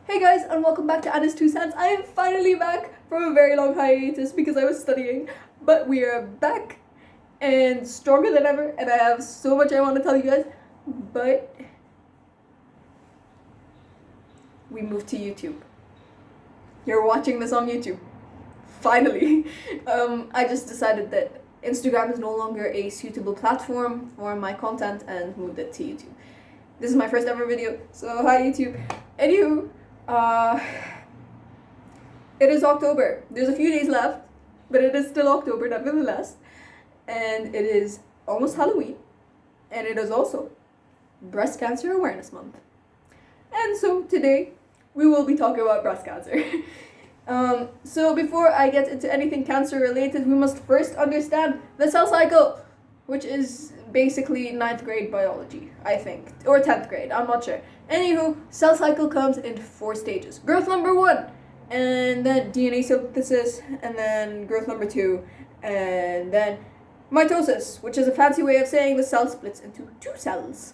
Hey guys, and welcome back to Anna's Two Cents. I am finally back from a very long hiatus because I was studying, but we are back and stronger than ever, and I have so much I want to tell you guys, but we moved to YouTube. You're watching this on YouTube. Finally. I just decided that Instagram is no longer a suitable platform for my content and moved it to YouTube. This is my first ever video, so hi YouTube. Anywho, it is October. There's a few days left, but it is still October nevertheless. And it is almost Halloween. And it is also Breast Cancer Awareness Month. And so today, we will be talking about breast cancer. So before I get into anything cancer related, we must first understand the cell cycle, which is basically 9th grade biology, I think, or 10th grade, I'm not sure. Anywho, cell cycle comes in 4 stages. Growth number 1, and then DNA synthesis, and then growth number 2, and then mitosis, which is a fancy way of saying the cell splits into 2 cells.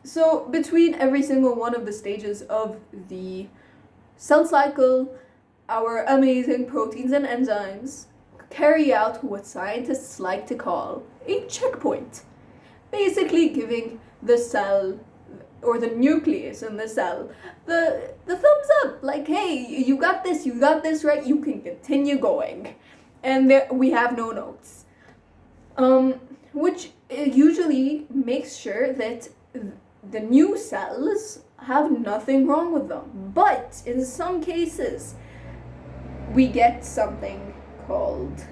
So between every single one of the stages of the cell cycle, our amazing proteins and enzymes carry out what scientists like to call a checkpoint, basically giving the cell or the nucleus in the cell the thumbs up, like, hey, you got this right, you can continue going. And there we have no notes, which usually makes sure that the new cells have nothing wrong with them. But in some cases, we get something called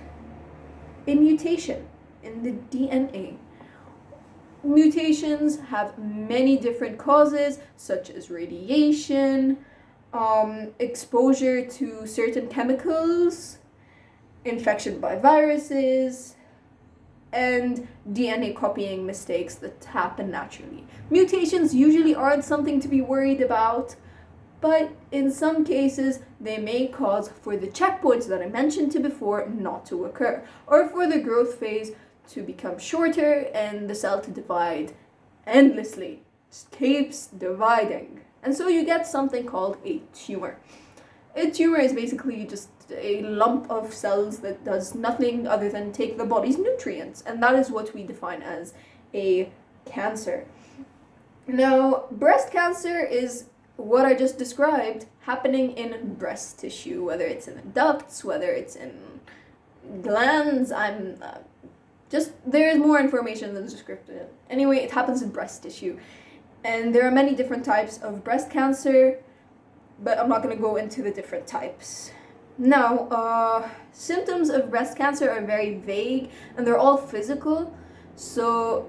a mutation in the DNA. Mutations have many different causes, such as radiation, exposure to certain chemicals, infection by viruses, and DNA copying mistakes that happen naturally. Mutations usually aren't something to be worried about, but in some cases, they may cause for the checkpoints that I mentioned to before not to occur, or for the growth phase to become shorter and the cell to divide endlessly. Just keeps dividing. And so you get something called a tumor. A tumor is basically just a lump of cells that does nothing other than take the body's nutrients, and that is what we define as a cancer. Now, breast cancer is what I just described happening in breast tissue, whether it's in the ducts, whether it's in glands. There is more information than descriptive. Anyway, it happens in breast tissue, and there are many different types of breast cancer, but I'm not going to go into the different types. Now, symptoms of breast cancer are very vague, and they're all physical, so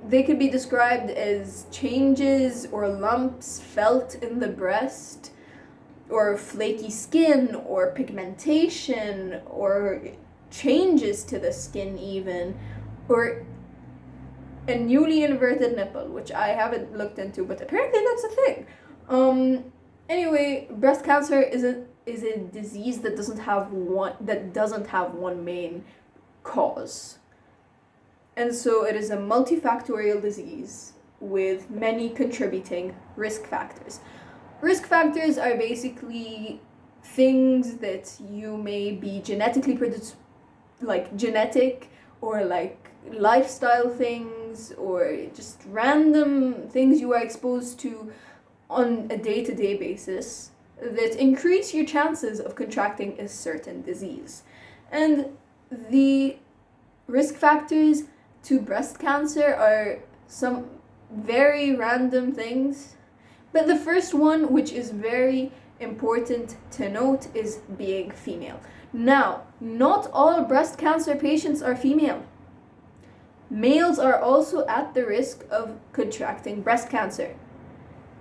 they could be described as changes or lumps felt in the breast, or flaky skin, or pigmentation, or changes to the skin even, or a newly inverted nipple, which I haven't looked into, but apparently that's a thing. Anyway, breast cancer is a disease that doesn't have one main cause. And so it is a multifactorial disease with many contributing risk factors. Risk factors are basically things that you may be genetically produced, like genetic, or like lifestyle things, or just random things you are exposed to on a day-to-day basis that increase your chances of contracting a certain disease. And the risk factors to breast cancer are some very random things. But the first one, which is very important to note, is being female. Now, not all breast cancer patients are female. Males are also at the risk of contracting breast cancer.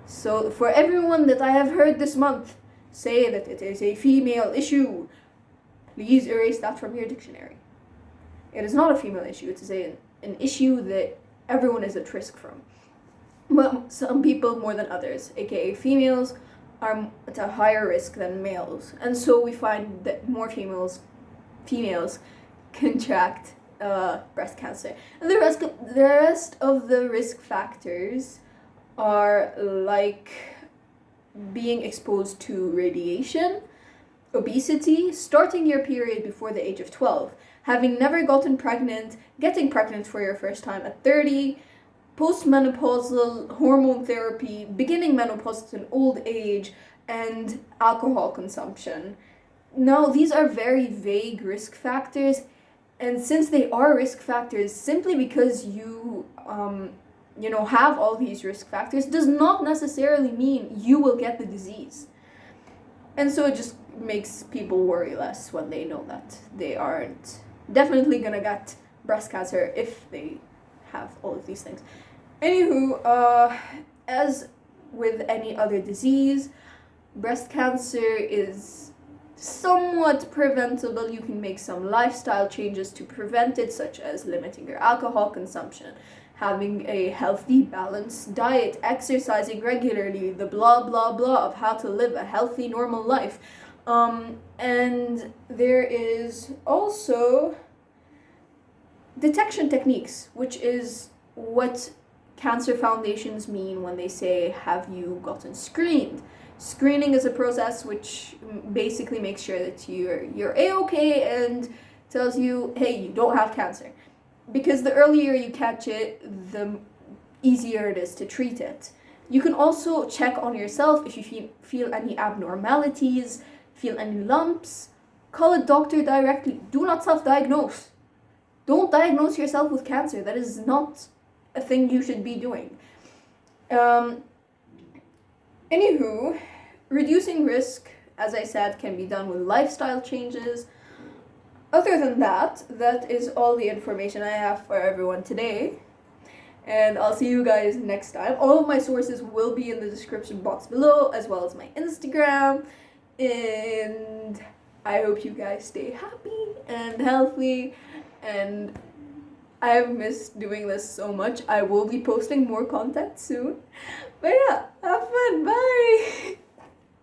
So for everyone that I have heard this month say that it is a female issue, please erase that from your dictionary. It is not a female issue. It is an issue that everyone is at risk from. But some people more than others, aka females, are at a higher risk than males. And so we find that more females contract breast cancer. And the rest of the risk factors are like being exposed to radiation, obesity, starting your period before the age of 12, having never gotten pregnant, getting pregnant for your first time at 30, postmenopausal hormone therapy, beginning menopause at an old age, and alcohol consumption. Now, these are very vague risk factors, and since they are risk factors, simply because you have all these risk factors does not necessarily mean you will get the disease. And so it just makes people worry less when they know that they aren't definitely gonna get breast cancer if they have all of these things. Anywho, as with any other disease, breast cancer is somewhat preventable. You can make some lifestyle changes to prevent it, such as limiting your alcohol consumption, having a healthy, balanced diet, exercising regularly, the blah blah blah of how to live a healthy, normal life. And there is also detection techniques, which is what cancer foundations mean when they say, have you gotten screened? Screening is a process which basically makes sure that you're A-okay and tells you, hey, you don't have cancer. Because the earlier you catch it, the easier it is to treat it. You can also check on yourself if you feel any abnormalities, feel any lumps. Call a doctor directly. Do not self-diagnose. Don't diagnose yourself with cancer. That is not a thing you should be doing. Anywho, reducing risk, as I said, can be done with lifestyle changes. Other than that, that is all the information I have for everyone today. And I'll see you guys next time. All of my sources will be in the description box below, as well as my Instagram. And I hope you guys stay happy and healthy. And I've missed doing this so much. I will be posting more content soon. But yeah, have fun. Bye!